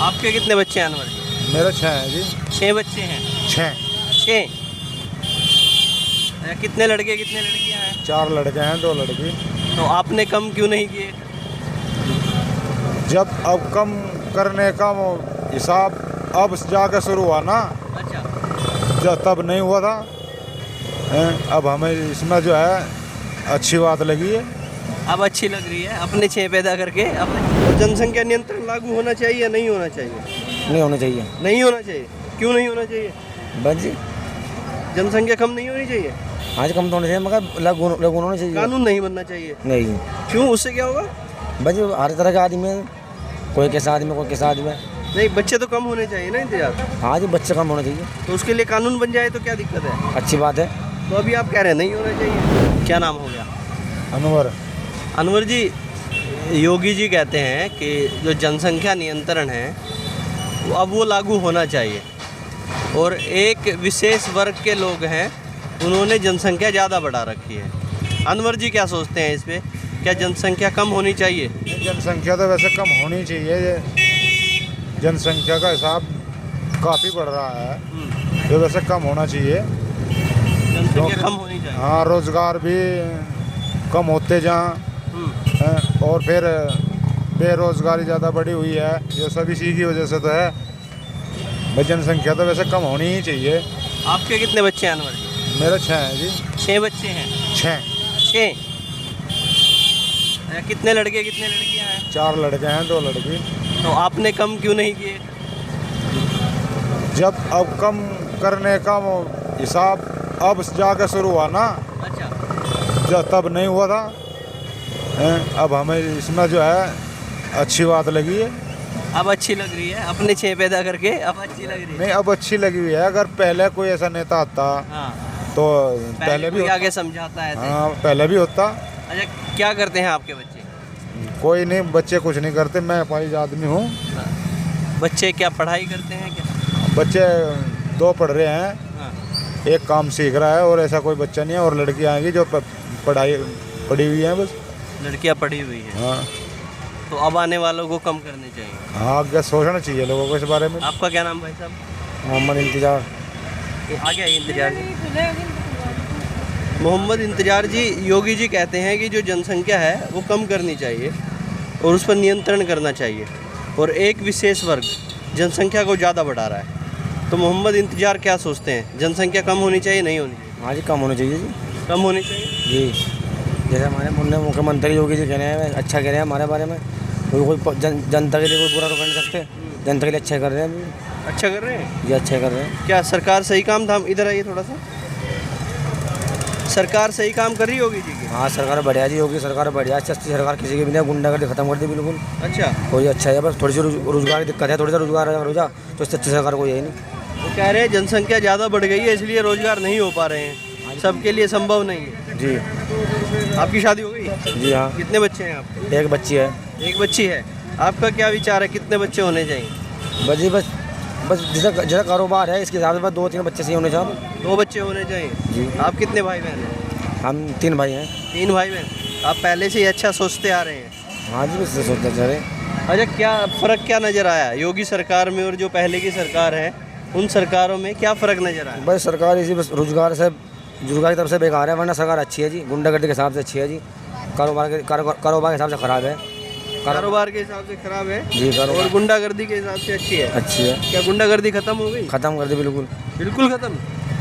आपके कितने बच्चे हैं अनवर जी? मेरे 6 हैं जी। 6 बच्चे हैं। 6। 6। कितने लड़के कितने लड़कियां हैं? 4 लड़के हैं 2 लड़की। तो आपने कम क्यों नहीं किए? जब अब कम करने का वो हिसाब अब जाके शुरू हुआ ना, अच्छा। जब तब नहीं हुआ था। अब हमें इसमें जो है अच्छी बात लगी है। अब अच्छी लग रही है अपने 6 पैदा करके। अपने जनसंख्या नियंत्रण लागू होना चाहिए या नहीं होना चाहिए? नहीं होना चाहिए। नहीं होना चाहिए। क्यों नहीं होना चाहिए? बस जी जनसंख्या कम नहीं होनी चाहिए? आज कम तो होना चाहिए मगर लागू होना चाहिए। कानून नहीं बनना चाहिए? नहीं क्यों, उससे क्या होगा? बस जी हर तरह का आदमी है, कोई कैसा आदमी कोई कैसा आदमी है। नहीं, बच्चे तो कम होने चाहिए ना इंतजार। हाँ जी बच्चे कम होना चाहिए। तो उसके लिए कानून बन जाए तो क्या दिक्कत है? अच्छी बात है। तो अभी आप कह रहे हैं नहीं होना चाहिए। क्या नाम हो गया? अनवर। अनवर जी, योगी जी कहते हैं कि जो जनसंख्या नियंत्रण है अब वो लागू होना चाहिए, और एक विशेष वर्ग के लोग हैं उन्होंने जनसंख्या ज़्यादा बढ़ा रखी है। अनवर जी क्या सोचते हैं इस पे? क्या जनसंख्या कम होनी चाहिए? जनसंख्या तो वैसे कम होनी चाहिए। जनसंख्या का हिसाब काफ़ी बढ़ रहा है, ये वैसे कम होना चाहिए। जनसंख्या कम होनी चाहिए। हाँ, रोज़गार भी कम होते जहाँ और फिर बेरोज़गारी ज़्यादा बढ़ी हुई है, जो सब इसी की वजह से तो है। भाई जनसंख्या तो वैसे कम होनी ही चाहिए। आपके कितने बच्चे हैं अनवर जी? मेरे 6 हैं जी। 6 बच्चे हैं। 6। 6। कितने लड़के कितने लड़कियां हैं? 4 लड़के हैं 2 लड़की। तो आपने कम क्यों नहीं किए? जब अब कम करने का वो हिसाब अब जाके शुरू हुआ ना, अच्छा। जब तब नहीं हुआ था। अब हमें इसमें जो है अच्छी बात लगी है। अब अच्छी लग रही है अपने 6 पैदा करके। अब अच्छी लग रही है। नहीं, अब अच्छी लगी हुई है। अगर पहले कोई ऐसा नेता आता हाँ, तो पहले भी आगे समझाता है। हाँ, पहले भी होता। अच्छा, क्या करते हैं आपके बच्चे? कोई नहीं, बच्चे कुछ नहीं करते। मैं अपाहिज आदमी हूँ। बच्चे क्या पढ़ाई करते हैं क्या? बच्चे 2 पढ़ रहे हैं, हाँ। एक काम सीख रहा है, और ऐसा कोई बच्चा नहीं है। और लड़कियाँ आएंगी जो पढ़ाई पढ़ी हुई हैं बस। लड़कियां पढ़ी हुई हैं। हाँ। तो अब आने वालों को कम करने चाहिए। हाँ, आगे सोचना चाहिए लोगों को इस बारे में। आपका क्या नाम भाई साहब? मोहम्मद इंतजार। आ गया इंतजार जी। मोहम्मद इंतजार जी, योगी जी कहते हैं कि जो जनसंख्या है वो कम करनी चाहिए और उस पर नियंत्रण करना चाहिए, और एक विशेष वर्ग जनसंख्या को ज़्यादा बढ़ा रहा है। तो मोहम्मद इंतजार क्या सोचते हैं, जनसंख्या कम होनी चाहिए नहीं होनी चाहिए? हाँ जी कम होना चाहिए जी। कम होनी चाहिए जी जैसे हमारे मुख्यमंत्री योगी जी कह रहे हैं, अच्छा कह रहे हैं हमारे बारे में। कोई जनता के लिए कोई बुरा तो कर नहीं सकते। जनता के लिए अच्छा कर रहे हैं। अच्छा कर रहे हैं जी अच्छा कर रहे हैं। क्या सरकार सही काम धाम? इधर आइए थोड़ा सा। सरकार सही काम कर रही होगी जी की? हाँ सरकार बढ़िया जी, योगी सरकार बढ़िया। सस्ती सरकार, किसी की भी नहीं, गुंडागर्दी खत्म कर दी बिल्कुल। अच्छा। कोई अच्छा है, बस थोड़ी सी रोजगार की दिक्कत है। थोड़ी सा रोजगार अगर हो जा तो इससे अच्छी सरकार कोई है ही नहीं। वो कह रहे हैं जनसंख्या ज़्यादा बढ़ गई है इसलिए रोजगार नहीं हो पा रहे हैं, सबके लिए संभव नहीं है। जी। आपकी शादी हो गई? जी हाँ। कितने बच्चे हैं आपके? एक बच्ची है। एक बच्ची है। आपका क्या विचार है, कितने बच्चे होने चाहिए? बस जी बस जैसा कारोबार है इसके हिसाब से बस 2-3 बच्चे सही होने चाहिए। 2 बच्चे होने चाहिए जी। आप कितने भाई बहन हैं? हम 3 भाई हैं। 3 भाई बहन। आप पहले से ही अच्छा सोचते आ रहे हैं। हाँ जी बस सोचते जा रहे हैं। अच्छा, क्या फ़र्क क्या नज़र आया योगी सरकार में और जो पहले की सरकार है उन सरकारों में? क्या फ़र्क नज़र आया? बस सरकार इसी बस रोजगार की तरफ से बेकार है, वरना सरकार अच्छी है जी। गुंडागर्दी के हिसाब से अच्छी है जी। कारोबार के हिसाब से ख़राब है। कारोबार के हिसाब से खराब है जी। और गुंडागर्दी के हिसाब से अच्छी है। अच्छी है। क्या गुंडागर्दी खत्म हो गई? ख़त्म कर दी बिल्कुल। बिल्कुल खत्म?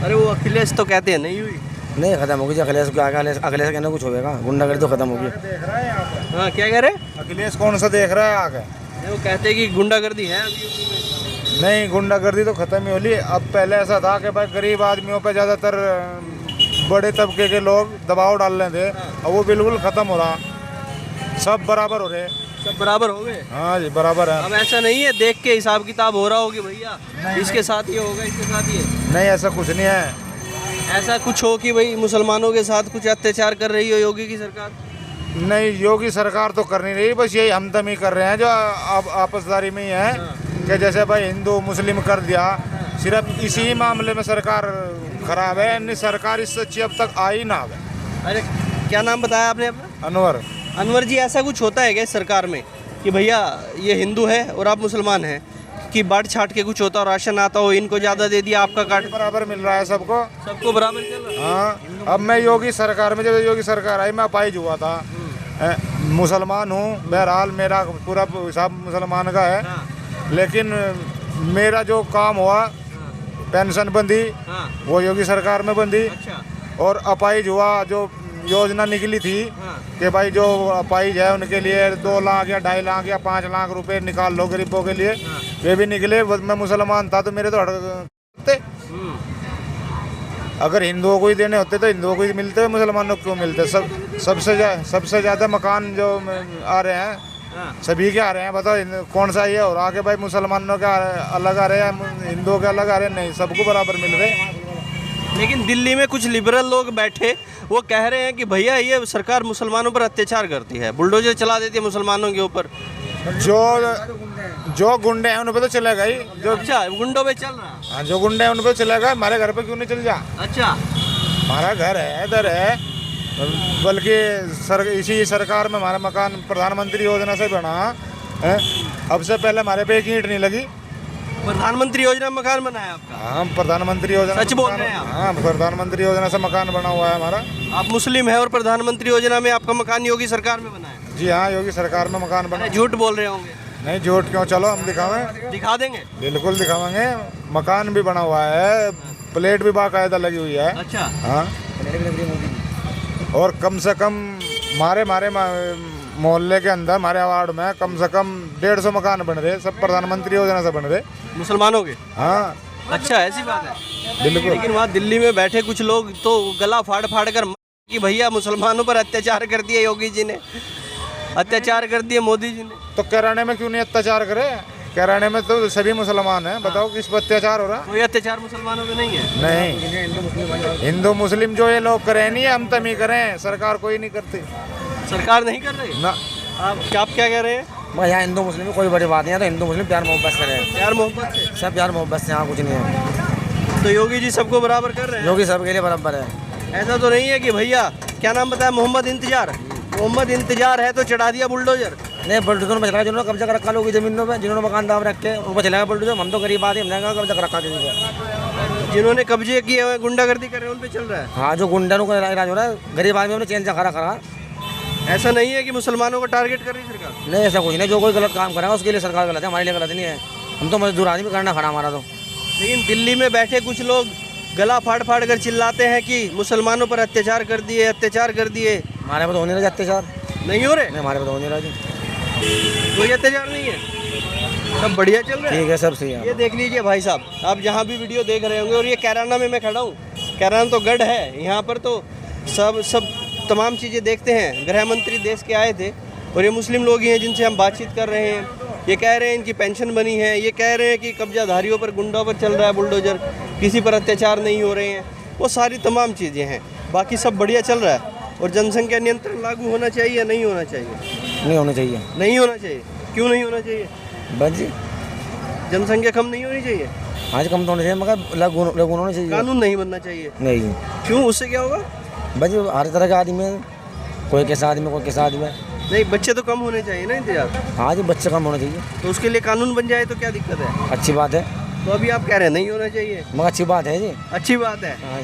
अरे वो अखिलेश तो कहते हैं नहीं हुई। नहीं खत्म होगी जी। अखिलेश के आगे अखिलेश कहना कुछ होगा, गुंडागर्दी तो खत्म होगी। देख रहा है यहाँ पे हाँ, क्या कह रहे हैं? अखिलेश कौन सा देख रहा है आगे? वो कहते हैं कि गुंडागर्दी है अभी यूपी में। नहीं, गुंडागर्दी तो खत्म ही होली। अब पहले ऐसा था कि भाई गरीब आदमियों पे ज़्यादातर बड़े तबके के लोग दबाव डाल रहे थे। अब वो बिल्कुल ख़त्म हो रहा, सब बराबर हो रहे। सब बराबर हो गए? हाँ जी बराबर है। अब ऐसा नहीं है देख के हिसाब किताब हो रहा होगी भैया, इसके साथ ये होगा, इसके साथ ये। नहीं, ऐसा कुछ नहीं है। ऐसा कुछ हो कि भाई मुसलमानों के साथ कुछ अत्याचार कर रही हो योगी की सरकार? नहीं, योगी सरकार तो कर नहीं रही, बस यही हमदमी कर रहे हैं जो अब आपसदारी में ही है कि जैसे भाई हिंदू मुस्लिम कर दिया। सिर्फ इसी मामले में सरकार खराब है, अन्य सरकार इससे अच्छी अब तक आई ना है। अरे क्या नाम बताया आपने अपना? अनवर। अनवर जी, ऐसा कुछ होता है क्या इस सरकार में कि भैया ये हिंदू है और आप मुसलमान हैं, कि बांट छाट के कुछ होता हो, राशन आता हो, इनको ज़्यादा दे दिया, आपका काट बराबर मिल रहा है सबको। सबको बराबर चल रहा है। हाँ, अब मैं योगी सरकार में, जब योगी सरकार आई मैं अपाहिज हुआ था। मुसलमान हूँ, बहरहाल मेरा पूरा हिसाब मुसलमान का है। हाँ, लेकिन मेरा जो काम हुआ, पेंशन बंदी, हाँ, वो योगी सरकार में बंदी। अच्छा, और अपाहिज हुआ, जो योजना निकली थी हाँ, कि भाई जो अपाहिज है उनके लिए 2 लाख या 2.5 लाख या 5 लाख रुपए निकाल लो गरीबों के लिए, हाँ, वे भी निकले। मैं मुसलमान था तो मेरे तो हटते। हम्म, अगर हिंदुओं को ही देने होते तो हिंदुओं को ही मिलते, मुसलमानों को क्यों मिलते? सबसे ज़्यादा मकान जो आ रहे हैं, हाँ, सभी के आ रहे हैं। बताओ कौन सा ये? और आगे भाई मुसलमानों के अलग आ रहे हैं, हिंदुओं के अलग आ रहे हैं? नहीं, सबको बराबर मिल रहे। लेकिन दिल्ली में कुछ लिबरल लोग बैठे, वो कह रहे हैं कि भैया ये सरकार मुसलमानों पर अत्याचार करती है, बुलडोजर चला देती है मुसलमानों के ऊपर। जो गुंडे हैं उन पे तो चलेगा ही। जो अच्छा, गुंडों पे चल रहा है। हाँ, जो गुंडे हैं उन पे चलेगा, हमारे घर पे क्यों नहीं चल जा? अच्छा, हमारा घर है, इधर है। बल्कि इसी सरकार में हमारा मकान प्रधानमंत्री योजना से बना है। अब से पहले हमारे पे एक ईंट नहीं लगी। प्रधानमंत्री योजना में मकान बनाया आपका? हाँ, प्रधानमंत्री योजना सच बोल रहे हैं आप? हाँ, प्रधानमंत्री योजना से मकान बना हुआ है हमारा। आप मुस्लिम है और प्रधानमंत्री योजना में आपका मकान योगी सरकार में बना है? जी हाँ, योगी सरकार में मकान बना। अरे झूठ बोल रहे होंगे। नहीं, झूठ क्यों? चलो हम दिखावें। दिखा देंगे। बिल्कुल दिखावेंगे। मकान भी बना हुआ है, प्लेट भी बाकायदा लगी हुई है। अच्छा, हाँ, और कम से कम हमारे मोहल्ले के अंदर, हमारे वार्ड में कम से कम 150 मकान बन रहे, सब प्रधानमंत्री योजना से बन रहे। मुसलमानों के? हाँ, अच्छा, ऐसी बात है। बिल्कुल। लेकिन वहाँ दिल्ली में बैठे कुछ लोग तो गला फाड़ फाड़ कर कि भैया मुसलमानों पर अत्याचार कर दिया योगी जी ने, अत्याचार कर दिए मोदी जी ने। तो कैराने में क्यों नहीं अत्याचार करे? कैराने में तो सभी मुसलमान हैं। बताओ किस पर अत्याचार हो रहा? कोई अत्याचार मुसलमानों पे नहीं है। नहीं, हिंदू मुस्लिम जो ये लोग करें नहीं, हम तम ही करें, सरकार कोई नहीं करती। सरकार नहीं कर रही ना, आप क्या कह रहे हैं? मैं यहाँ हिंदू मुस्लिम में कोई बड़ी बात नहीं है, तो हिंदू मुस्लिम प्यार मोहब्बत से रहे, प्यार मोहब्बत से? सब प्यार मोहब्बत से, यहाँ कुछ नहीं है। तो योगी जी सबको बराबर कर रहे हैं? योगी सबके लिए बराबर है। ऐसा तो नहीं है कि भैया, क्या नाम बताया, मोहम्मद इंतजार, मोहम्मद इंतजार है तो चढ़ा दिया बुलडोजर? नहीं, बुलडोजर में चला, जिन्होंने कब्जा कर रखा लोगों की जमीनों पे, जिन्होंने मकान दाम रखे उन पर चलेगा बुलडोजर। हम तो गरीब आदमी, हमने कहा कब्जा कर रखा किसी को। जिन्होंने कब्जे किए हुए गुंडागर्दी कर रहे हैं उन पे चल रहा है? हाँ, जो गुंडा को इलाज हो रहा है, गरीब आदमी अपने चैन से खड़ा। ऐसा नहीं है कि मुसलमानों को टारगेट कर रही सरकार? नहीं, ऐसा कुछ नहीं। जो कोई गलत काम करेगा उसके लिए सरकार गलत है, हमारे लिए गलत नहीं है। हम तो मजदूर आदमी करना खड़ा हमारा तो। लेकिन दिल्ली में बैठे कुछ लोग गला फाड़ फाड़ कर चिल्लाते हैं कि मुसलमानों पर अत्याचार कर दिए, अत्याचार कर दिए। हमारे पे तो होने लगे अत्याचार। नहीं हो रहे? नहीं, हमारे पे तो होने लगे। कोई अत्याचार नहीं है, सब बढ़िया चल रहा है। ठीक है, सब सही है। ये देख लीजिए भाई साहब, आप जहाँ भी वीडियो देख रहे होंगे, और ये कैराना में मैं खड़ा हूँ। कैराना तो गढ़ है, यहाँ पर तो सब तमाम चीज़ें देखते हैं। गृह मंत्री देश के आए थे और ये मुस्लिम लोग ही हैं जिनसे हम बातचीत कर रहे हैं। ये कह रहे हैं इनकी पेंशन बनी है, ये कह रहे हैं कि कब्जाधारियों पर, गुंडों पर चल रहा है बुलडोजर, किसी पर अत्याचार नहीं हो रहे हैं। वो सारी तमाम चीज़ें हैं, बाकी सब बढ़िया चल रहा है। और जनसंख्या नियंत्रण लागू होना चाहिए या नहीं होना चाहिए? नहीं होना चाहिए। नहीं होना चाहिए? क्यों नहीं होना चाहिए? बस जी, जनसंख्या कम नहीं होनी चाहिए? आज कम तो होना चाहिए, मगर लागू होना चाहिए। कानून नहीं बनना चाहिए? नहीं। क्यों, उससे क्या होगा? बस हर तरह का आदमी है, कोई कैसा आदमी, कोई कैसा आदमी है। नहीं, बच्चे तो कम होने चाहिए ना इंतजार? हाँ जी, बच्चे कम होना चाहिए। तो उसके लिए कानून बन जाए तो क्या दिक्कत है? अच्छी बात है। तो अभी आप कह रहे हैं नहीं होना चाहिए? मगर अच्छी बात है जी। अच्छी बात है। हाँ।